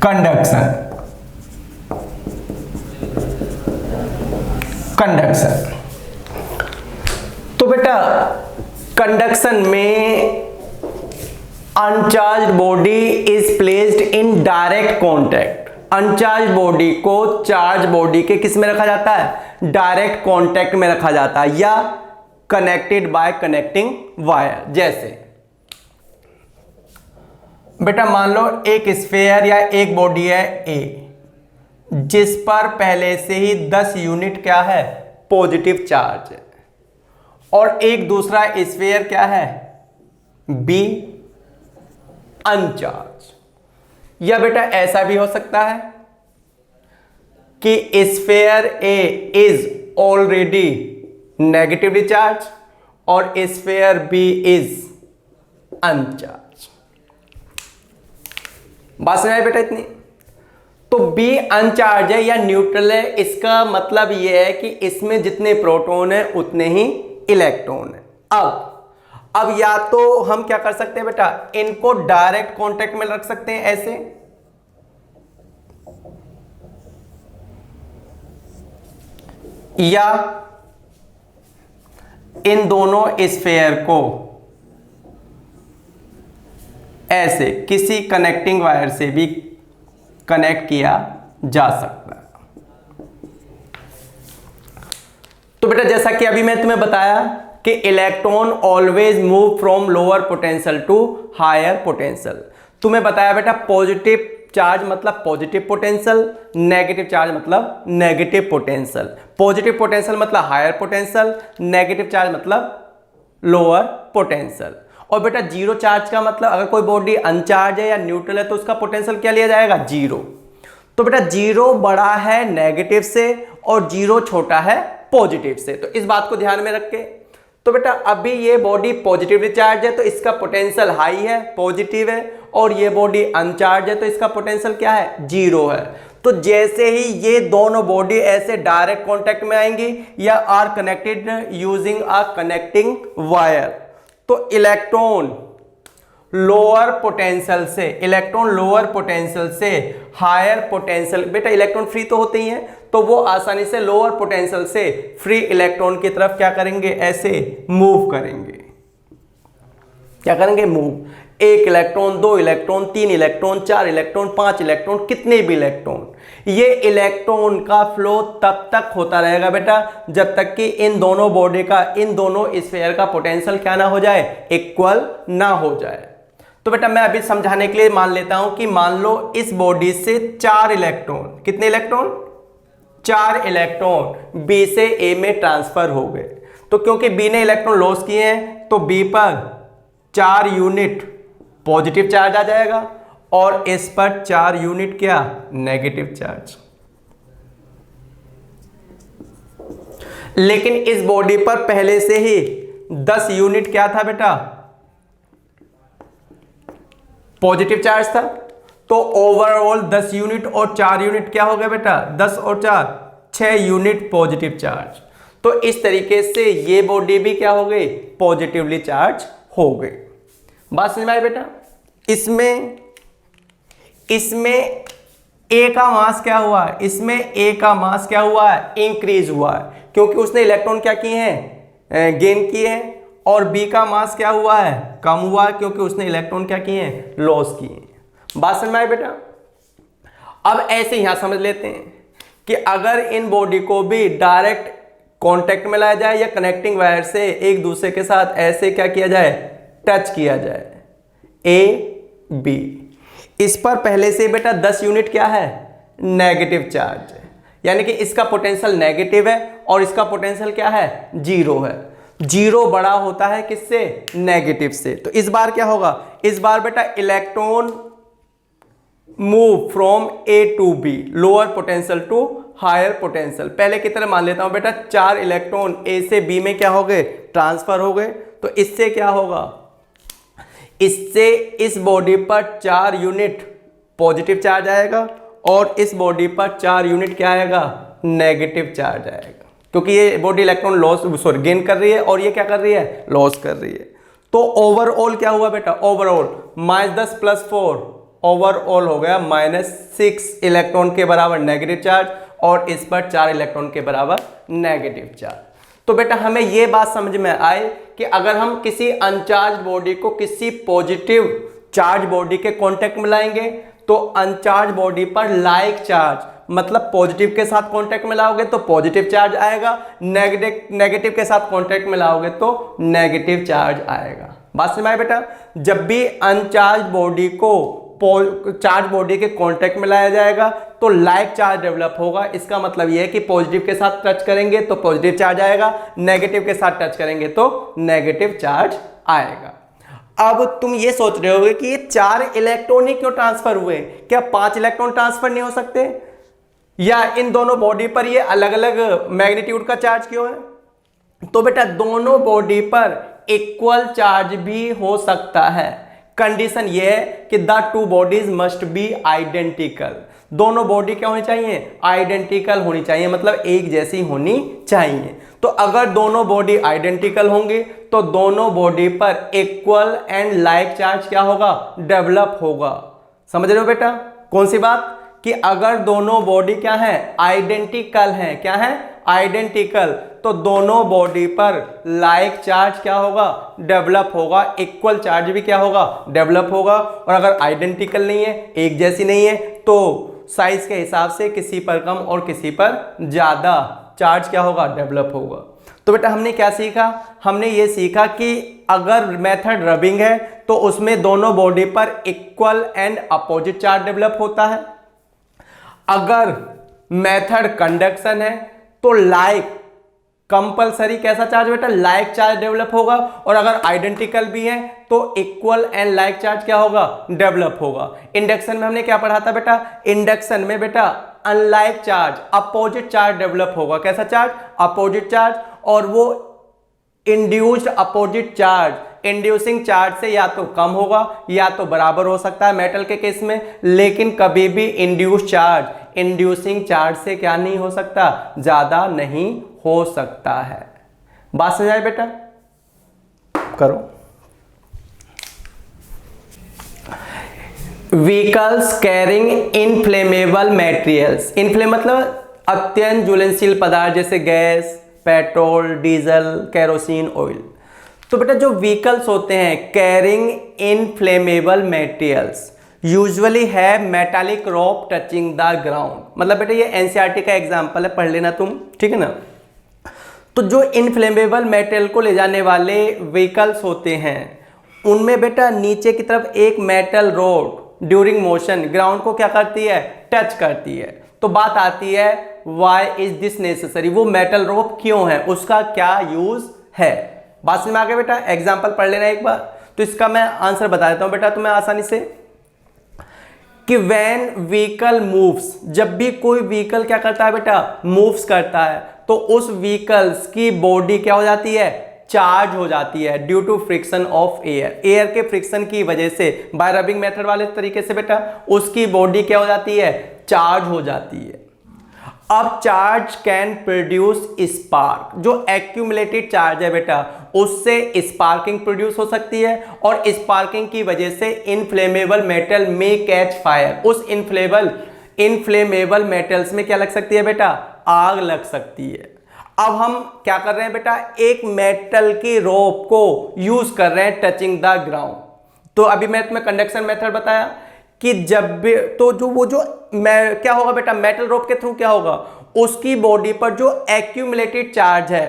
कंडक्शन। तो बेटा कंडक्शन में uncharged body is placed in direct contact. Uncharged body को चार्ज बॉडी के किस में रखा जाता है? डायरेक्ट कॉन्टैक्ट में रखा जाता है या कनेक्टेड बाय कनेक्टिंग वायर। जैसे बेटा मान लो एक स्फीयर या एक बॉडी है ए, जिस पर पहले से ही 10 यूनिट क्या है? पॉजिटिव चार्ज है, और एक दूसरा स्फीयर क्या है? B, uncharge. या बेटा ऐसा भी हो सकता है कि sphere A is already negatively charge और स्फीयर बी इज अनचार्ज। बात समझ आई बेटा इतनी? तो बी अनचार्ज है या न्यूट्रल है, इसका मतलब यह है कि इसमें जितने प्रोटॉन है उतने ही इलेक्ट्रॉन है। अब या तो हम क्या कर सकते हैं बेटा, इनको डायरेक्ट कांटेक्ट में रख सकते हैं ऐसे, या इन दोनों स्फीयर को ऐसे किसी कनेक्टिंग वायर से भी कनेक्ट किया जा सकता है। तो बेटा जैसा कि अभी मैं तुम्हें बताया कि electron always move from lower potential to higher potential. तुम्हें बताया बेटा पॉजिटिव चार्ज मतलब पॉजिटिव पोटेंशियल, नेगेटिव चार्ज मतलब नेगेटिव पोटेंशियल। पॉजिटिव पोटेंशियल मतलब हायर पोटेंशियल, नेगेटिव चार्ज मतलब लोअर पोटेंशियल। और बेटा जीरो चार्ज का मतलब अगर कोई बॉडी अनचार्ज है या न्यूट्रल है तो उसका पोटेंशियल क्या लिया जाएगा? जीरो। तो बेटा जीरो बड़ा है नेगेटिव से और जीरो छोटा है पॉजिटिव से, तो इस बात को ध्यान में रख के। तो बेटा अभी ये बॉडी पॉजिटिवली चार्ज है तो इसका पोटेंशियल हाई है, पॉजिटिव है, और ये बॉडी अनचार्ज है तो इसका पोटेंशियल क्या है? जीरो है। तो जैसे ही ये दोनों बॉडी ऐसे डायरेक्ट कांटेक्ट में आएंगी या are connected using a connecting wire, तो इलेक्ट्रॉन लोअर पोटेंशियल से हायर पोटेंशियल, बेटा इलेक्ट्रॉन फ्री तो होते ही हैं, तो वो आसानी से लोअर पोटेंशियल से फ्री इलेक्ट्रॉन की तरफ क्या करेंगे? ऐसे मूव करेंगे। क्या करेंगे? मूव। एक इलेक्ट्रॉन, दो इलेक्ट्रॉन, तीन इलेक्ट्रॉन, चार इलेक्ट्रॉन, पांच इलेक्ट्रॉन, कितने भी इलेक्ट्रॉन, ये इलेक्ट्रॉन का फ्लो तब तक होता रहेगा बेटा जब तक कि इन दोनों बॉडी का, इन दोनों स्फीयर का पोटेंशियल क्या ना हो जाए? इक्वल ना हो जाए। तो बेटा मैं अभी समझाने के लिए मान लेता हूं कि मान लो इस बॉडी से 4 इलेक्ट्रॉन, कितने इलेक्ट्रॉन? 4 इलेक्ट्रॉन बी से ए में ट्रांसफर हो गए। तो क्योंकि बी ने इलेक्ट्रॉन लॉस किए हैं तो बी पर 4 यूनिट पॉजिटिव चार्ज आ जाएगा और इस पर 4 यूनिट क्या? Negative charge. लेकिन इस बॉडी पर पहले से ही 10 यूनिट क्या था बेटा? पॉजिटिव चार्ज था। तो ओवरऑल 10 यूनिट और 4 यूनिट क्या हो गया बेटा? 10 और 4 6 यूनिट पॉजिटिव चार्ज। तो इस तरीके से ये बॉडी भी क्या हो गई? पॉजिटिवली चार्ज हो गई। बात समझ में आई बेटा? इसमें ए का मास क्या हुआ? इसमें ए का मास क्या हुआ है? इंक्रीज हुआ है, क्योंकि उसने इलेक्ट्रॉन क्या किए हैं? गेन किए हैं। और बी का मास क्या हुआ है? कम हुआ है, क्योंकि उसने इलेक्ट्रॉन क्या किए हैं? लॉस किए हैं। बात समझ में आई बेटा? अब ऐसे यहां समझ लेते हैं कि अगर इन बॉडी को भी डायरेक्ट कांटेक्ट में लाया जाए या कनेक्टिंग वायर से एक दूसरे के साथ ऐसे क्या किया जाए? टच किया जाए, ए बी, इस पर पहले से बेटा 10 यूनिट क्या है? नेगेटिव चार्ज है, यानी कि इसका पोटेंशियल नेगेटिव है और इसका पोटेंशियल क्या है? जीरो है। जीरो बड़ा होता है किससे? नेगेटिव से। तो इस बार क्या होगा? इस बार बेटा electron move from A to B, lower potential to higher potential. पहले की तरह मान लेता हूं बेटा 4 इलेक्ट्रॉन ए से बी में क्या हो गए? ट्रांसफर हो गए। तो इससे क्या होगा? इससे इस बॉडी पर 4 यूनिट पॉजिटिव चार्ज आएगा और इस बॉडी पर 4 यूनिट क्या आएगा? नेगेटिव चार्ज आएगा, क्योंकि ये बॉडी इलेक्ट्रॉन गेन कर रही है और ये क्या कर रही है? लॉस कर रही है। तो ओवरऑल क्या हुआ बेटा? ओवरऑल -10 + 4 ओवरऑल हो गया -6 इलेक्ट्रॉन के बराबर नेगेटिव चार्ज और इस पर 4 इलेक्ट्रॉन के बराबर नेगेटिव चार्ज। तो बेटा हमें ये बात समझ में आए कि अगर हम किसी अनचार्ज बॉडी को किसी पॉजिटिव चार्ज बॉडी के कांटेक्ट में लाएंगे तो अनचार्ज बॉडी पर लाइक चार्ज, मतलब पॉजिटिव के साथ कांटेक्ट में लाओगे तो पॉजिटिव चार्ज आएगा, नेगेटिव के साथ कांटेक्ट में लाओगे तो नेगेटिव चार्ज आएगा। बात समझ में आई बेटा? जब भी अनचार्ज बॉडी को चार्ज बॉडी के कांटेक्ट में लाया जाएगा तो लाइक चार्ज डेवलप होगा। इसका मतलब यह है कि पॉजिटिव के साथ टच करेंगे तो पॉजिटिव चार्ज आएगा, नेगेटिव के साथ टच करेंगे तो नेगेटिव चार्ज आएगा। अब तुम ये सोच रहे होगे कि ये 4 इलेक्ट्रॉन ही क्यों ट्रांसफर हुए, क्या 5 इलेक्ट्रॉन ट्रांसफर नहीं हो सकते, या इन दोनों बॉडी पर ये अलग अलग मैग्नीट्यूड का चार्ज क्यों है? तो बेटा दोनों बॉडी पर इक्वल चार्ज भी हो सकता है। कंडीशन ये है कि the two bodies must be identical. दोनों बॉडी क्या होनी चाहिए? आइडेंटिकल होनी चाहिए, मतलब एक जैसी होनी चाहिए। तो अगर दोनों बॉडी आइडेंटिकल होंगे तो दोनों बॉडी पर इक्वल एंड लाइक चार्ज क्या होगा? डेवलप होगा। समझ रहे हो बेटा कौन सी बात? कि अगर दोनों बॉडी क्या है? आइडेंटिकल हैं। क्या है? आइडेंटिकल। तो दोनों बॉडी पर लाइक चार्ज क्या होगा? डेवलप होगा। इक्वल चार्ज भी क्या होगा? डेवलप होगा। और अगर आइडेंटिकल नहीं है, एक जैसी नहीं है, तो साइज के हिसाब से किसी पर कम और किसी पर ज्यादा चार्ज क्या होगा? डेवलप होगा। तो बेटा हमने क्या सीखा? हमने ये सीखा कि अगर मेथड रबिंग है तो उसमें दोनों बॉडी पर equal and opposite charge develop होता है। अगर मेथड कंडक्शन है तो लाइक कंपलसरी कैसा चार्ज बेटा? लाइक चार्ज डेवलप होगा। और अगर आइडेंटिकल भी है तो इक्वल एंड लाइक चार्ज क्या होगा? डेवलप होगा। इंडक्शन में हमने क्या पढ़ा था बेटा? इंडक्शन में बेटा unlike charge, opposite charge develop होगा। कैसा चार्ज? Opposite charge. और वो induced opposite charge inducing charge से या तो कम होगा या तो बराबर हो सकता है मेटल के केस में, लेकिन कभी भी इंड्यूस्ड चार्ज इंड्यूसिंग चार्ज से क्या नहीं हो सकता? ज्यादा नहीं हो सकता है। बात समझ आए बेटा? करो। Vehicles carrying inflammable materials. Inflame मतलब अत्यंत ज्वलनशील पदार्थ, जैसे gas, petrol, diesel, kerosene, oil. तो बेटा जो व्हीकल्स होते हैं कैरिंग इनफ्लेमेबल मटेरियल्स यूजुअली है metallic rope touching the ground. मतलब बेटा ये एनसीईआरटी का एग्जांपल है, पढ़ लेना तुम, ठीक है ना। तो जो इनफ्लेमेबल मटेरियल को ले जाने वाले व्हीकल्स होते हैं उनमें बेटा नीचे की तरफ एक metal road during motion ground को क्या करती है? टच करती है। तो बात आती है व्हाई इज दिस नेसेसरी? वो मेटल रोप क्यों है, उसका क्या यूज है? बात समझ में आ गया बेटा? एग्जांपल पढ़ लेना एक बार। तो इसका मैं आंसर बता देता हूं बेटा तुम्हें आसानी से, कि व्हेन व्हीकल मूव्स, जब भी कोई व्हीकल क्या करता है बेटा? मूव्स करता है, तो उस व्हीकल्स की बॉडी क्या हो जाती है? चार्ज हो जाती है due to friction of air. Air के फ्रिक्शन की वजह से बाय रबिंग मेथड वाले तरीके से बेटा उसकी बॉडी क्या हो जाती है? चार्ज हो जाती है। अब चार्ज कैन प्रोड्यूस स्पार्क। जो एक्यूमुलेटेड चार्ज है बेटा उससे स्पार्किंग प्रोड्यूस हो सकती है, और स्पार्किंग की वजह से इनफ्लेमेबल मेटल में कैच फायर। उस इनफ्लेमेबल मेटल्स में क्या लग सकती है बेटा? आग लग सकती है। अब हम क्या कर रहे हैं बेटा? एक मेटल की रोप को यूज कर रहे हैं टचिंग द ग्राउंड। तो अभी मैं तुम्हें कंडक्शन मेथड बताया कि जब भी तो क्या होगा बेटा? मेटल रोप के थ्रू क्या होगा? उसकी बॉडी पर जो एक्यूमुलेटेड चार्ज है,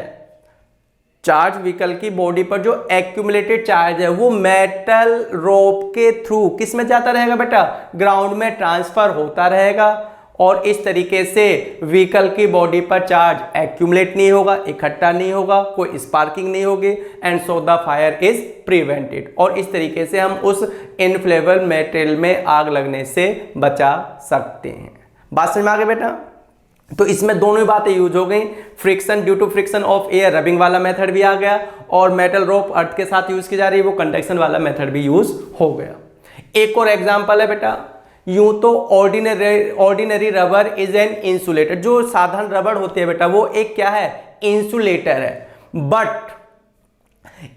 चार्ज व्हीकल की बॉडी पर जो एक्यूमुलेटेड चार्ज है वो मेटल रोप के थ्रू किस में जाता रहेगा बेटा? ग्राउंड में ट्रांसफर होता रहेगा। और इस तरीके से व्हीकल की बॉडी पर चार्ज एक्यूमुलेट नहीं होगा, इकट्ठा नहीं होगा, कोई स्पार्किंग नहीं होगी, and so the fire is prevented. और इस तरीके से हम उस इनफ्लेमेबल मटेरियल में आग लगने से बचा सकते हैं। बात समझ में आ गई बेटा? तो इसमें दोनों ही बातें यूज हो गई। Friction due to friction of air, rubbing वाला मेथड भी आ गया, और मेटल रोप अर्थ के साथ यूज की जा रही है वो कंडक्शन वाला मेथड भी यूज हो गया। एक और एग्जांपल है बेटा, यूं तो ordinary rubber is an insulator. जो साधारण रबर होती है बेटा वो एक क्या है? इंसुलेटर है। But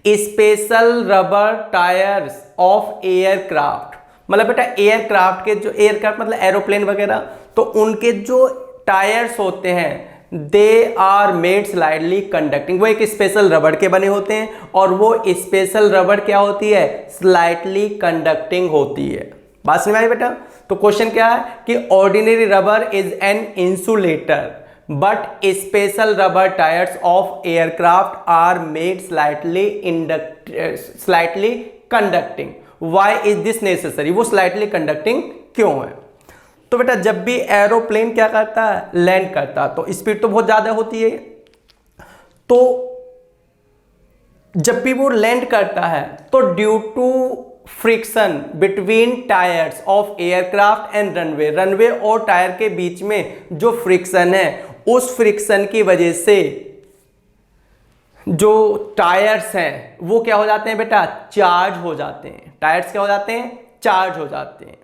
special rubber tyres of aircraft, मतलब बेटा एयरक्राफ्ट के जो एयरक्राफ्ट मतलब एरोप्लेन वगैरह, तो उनके जो टायर्स होते हैं they are made slightly conducting, वो एक स्पेशल रबड़ के बने होते हैं और वो स्पेशल रबड़ क्या होती है, स्लाइटली कंडक्टिंग होती है। बात समझ में आई बेटा? तो क्वेश्चन क्या है कि ordinary rubber is an insulator but special rubber tyres of aircraft are made slightly conducting, why is this necessary, वो स्लाइटली कंडक्टिंग क्यों है? तो बेटा जब भी एरोप्लेन क्या करता है, लैंड करता है, तो स्पीड तो बहुत ज्यादा होती है, तो जब भी वो लैंड करता है तो due to friction between tyres of aircraft and runway, runway और टायर के बीच में जो फ्रिक्शन है, उस फ्रिक्शन की वजह से जो टायर्स हैं वो क्या हो जाते हैं बेटा, चार्ज हो जाते हैं। टायर्स क्या हो जाते हैं, चार्ज हो जाते हैं।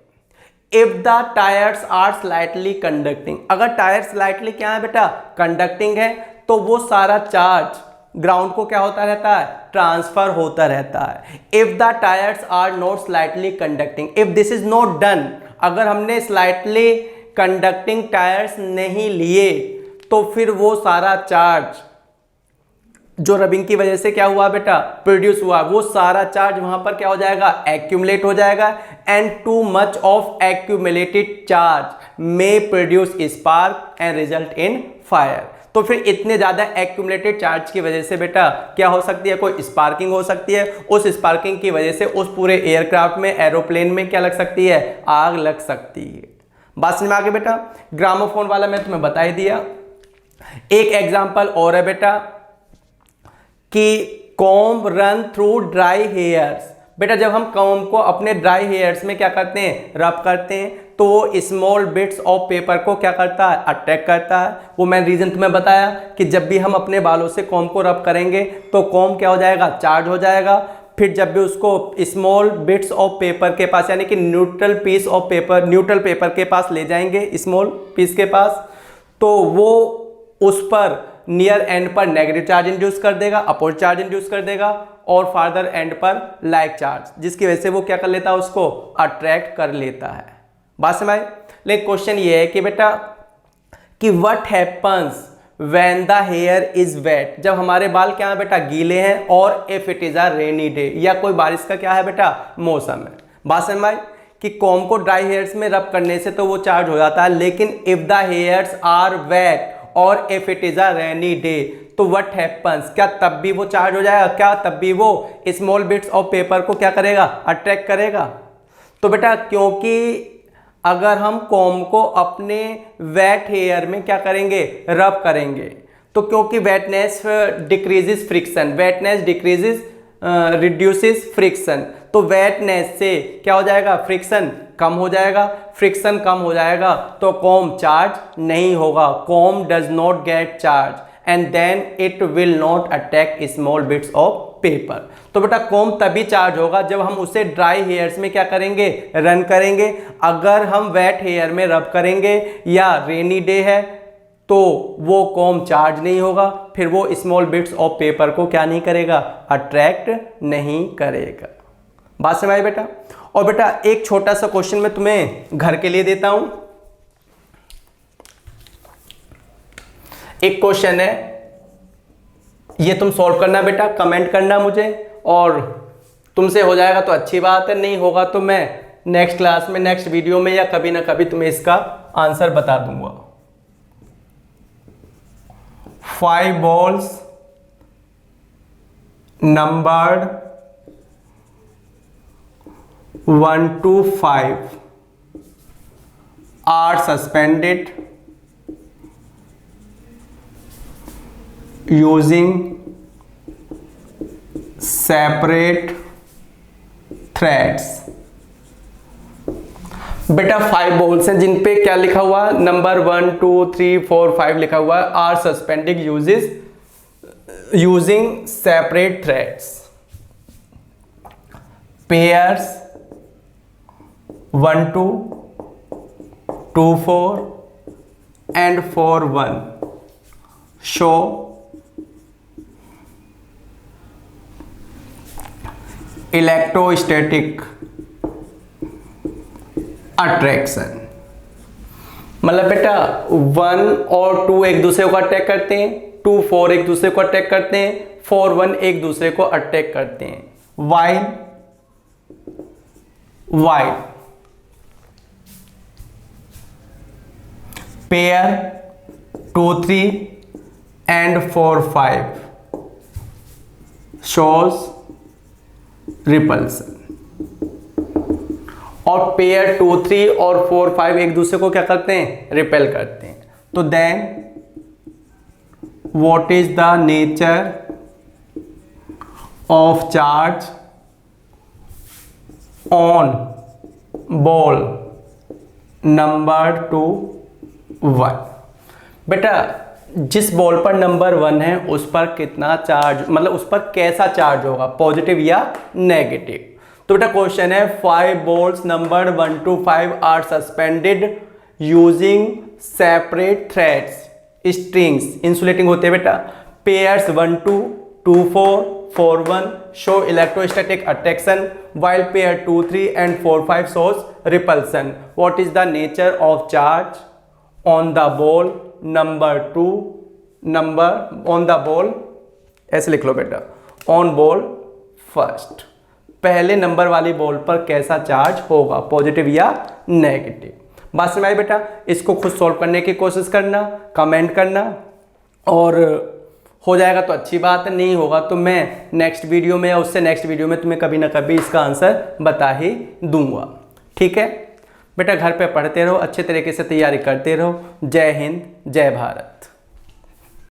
If the tyres are slightly conducting, अगर टायर स्लाइटली क्या है बेटा, कंडक्टिंग है, तो वो सारा चार्ज ग्राउंड को क्या होता रहता है, ट्रांसफर होता रहता है। If the tyres are not slightly conducting, if this is not done, अगर हमने स्लाइटली कंडक्टिंग टायर्स नहीं लिए तो फिर वो सारा चार्ज जो रबिंग की वजह से क्या हुआ बेटा, प्रोड्यूस हुआ, वो सारा चार्ज वहां पर क्या हो जाएगा, एक्यूमुलेट हो जाएगा, and too much of accumulated charge may produce spark and result in fire. तो फिर इतने ज्यादा एक्यूमुलेटेड चार्ज की वजह से बेटा क्या हो सकती है, कोई स्पार्किंग हो सकती है। उस स्पार्किंग की वजह से उस पूरे एयरक्राफ्ट में, एरोप्लेन में क्या लग सकती है, आग लग सकती है। बात समझ में आ गई बेटा? ग्रामोफोन वाला मैं तुम्हें बता ही दिया। एक एग्जांपल और है बेटा कि comb run through dry hairs. बेटा जब हम कॉम्ब को अपने ड्राई हेयर्स में क्या करते हैं, रब करते हैं, तो वो स्मॉल बिट्स ऑफ पेपर को क्या करता है, अट्रैक्ट करता है। वो मैं रीजन तुम्हें बताया कि जब भी हम अपने बालों से कॉम्ब को रब करेंगे तो कॉम्ब क्या हो जाएगा, चार्ज हो जाएगा। फिर जब भी उसको स्मॉल बिट्स ऑफ पेपर के पास, यानी कि neutral piece of paper, neutral paper के पास ले जाएंगे, स्मॉल पीस के पास, तो वो उस पर नियर एंड पर नेगेटिव चार्ज इंड्यूस कर देगा, अपोजिट चार्ज इंड्यूस कर देगा, और फार्दर एंड पर लाइक चार्ज, जिसकी वजह से वो क्या कर लेता है, उसको अट्रैक्ट कर लेता है। बात समझ? लेकिन क्वेश्चन ये है कि बेटा कि what happens when the hair is wet, जब हमारे बाल क्या है बेटा, गीले हैं, और if it is a rainy day, या कोई बारिश का क्या है बेटा, मौसम है। बात समझ कि कॉम्ब को ड्राई हेयर्स में रब करने से तो वो चार्ज हो जाता है, लेकिन if the hairs are wet or if it is a rainy day, तो व्हाट हैपन्स, क्या तब भी वो चार्ज हो जाएगा, क्या तब भी वो स्मॉल बिट्स ऑफ पेपर को क्या करेगा, अट्रैक्ट करेगा? तो बेटा क्योंकि अगर हम कॉम्ब को अपने वेट हेयर में क्या करेंगे, रब करेंगे, तो क्योंकि वेटनेस decreases friction, वेटनेस decreases reduces friction, तो वेटनेस से क्या हो जाएगा, फ्रिक्शन कम हो जाएगा। फ्रिक्शन कम हो जाएगा तो कॉम्ब चार्ज नहीं होगा, comb does not get charge and then it will not attack small bits of paper. तो बेटा कॉम्ब तभी चार्ज होगा जब हम उसे ड्राई हेयर्स में क्या करेंगे, रन करेंगे। अगर हम वेट हेयर में रब करेंगे या रेनी डे है तो वो कॉम्ब चार्ज नहीं होगा, फिर वो स्मॉल बिट्स ऑफ पेपर को क्या नहीं करेगा, अट्रैक्ट नहीं करेगा। बात समझ आई बेटा? और बेटा एक छोटा सा क्वेश्चन मैं तुम्हें घर के लिए देता हूं। एक क्वेश्चन है, ये तुम सॉल्व करना बेटा, कमेंट करना मुझे, और तुमसे हो जाएगा तो अच्छी बात है, नहीं होगा तो मैं नेक्स्ट क्लास में, नेक्स्ट वीडियो में, या कभी ना कभी तुम्हें इसका आंसर बता दूंगा। 5 balls numbered 1 to 5 are suspended using separate threads। बेटा 5 बॉल्स हैं जिन पे क्या लिखा हुआ, नंबर 1 2 3 4 5 लिखा हुआ है, are suspended using separate threads. Pairs 1 2 2 4 and 4 1 show electrostatic attraction. मतलब बेटा 1 और 2 एक दूसरे को अटैक करते हैं, 2 4 एक दूसरे को अटैक करते हैं, 4 1 एक दूसरे को अटैक करते हैं। While pair 2 3 and 4 5 shows repulsion, और पेयर 2 3 और 4 5 एक दूसरे को क्या करते हैं, रिपेल करते हैं। तो then what is the nature of charge on ball number 2 1। बेटा जिस बॉल पर नंबर 1 है उस पर कितना चार्ज, मतलब उस पर कैसा चार्ज होगा, पॉजिटिव या नेगेटिव। तो बेटा क्वेश्चन है 5 balls number 1 to 5 are suspended using separate threads strings, insulating होते हैं बेटा। Pairs 1 2 2 4 4 1 show electrostatic attraction while pair 2 3 and 4 5 shows repulsion. What is the nature of charge on the ball number 2 number on the ball, ऐसे लिख लो बेटा, on ball first, पहले number वाली ball पर कैसा चार्ज होगा, पॉजिटिव या नेगेटिव। बात समझ आई बेटा। इसको खुद सॉल्व करने की कोशिश करना, कमेंट करना, और हो जाएगा तो अच्छी बात है, नहीं होगा तो मैं नेक्स्ट वीडियो में या उससे नेक्स्ट वीडियो में तुम्हें कभी ना कभी इसका आंसर बता ही दूंगा। ठीक है बेटा, घर पे पढ़ते रहो, अच्छे तरीके से तैयारी करते रहो। जय हिंद, जय भारत।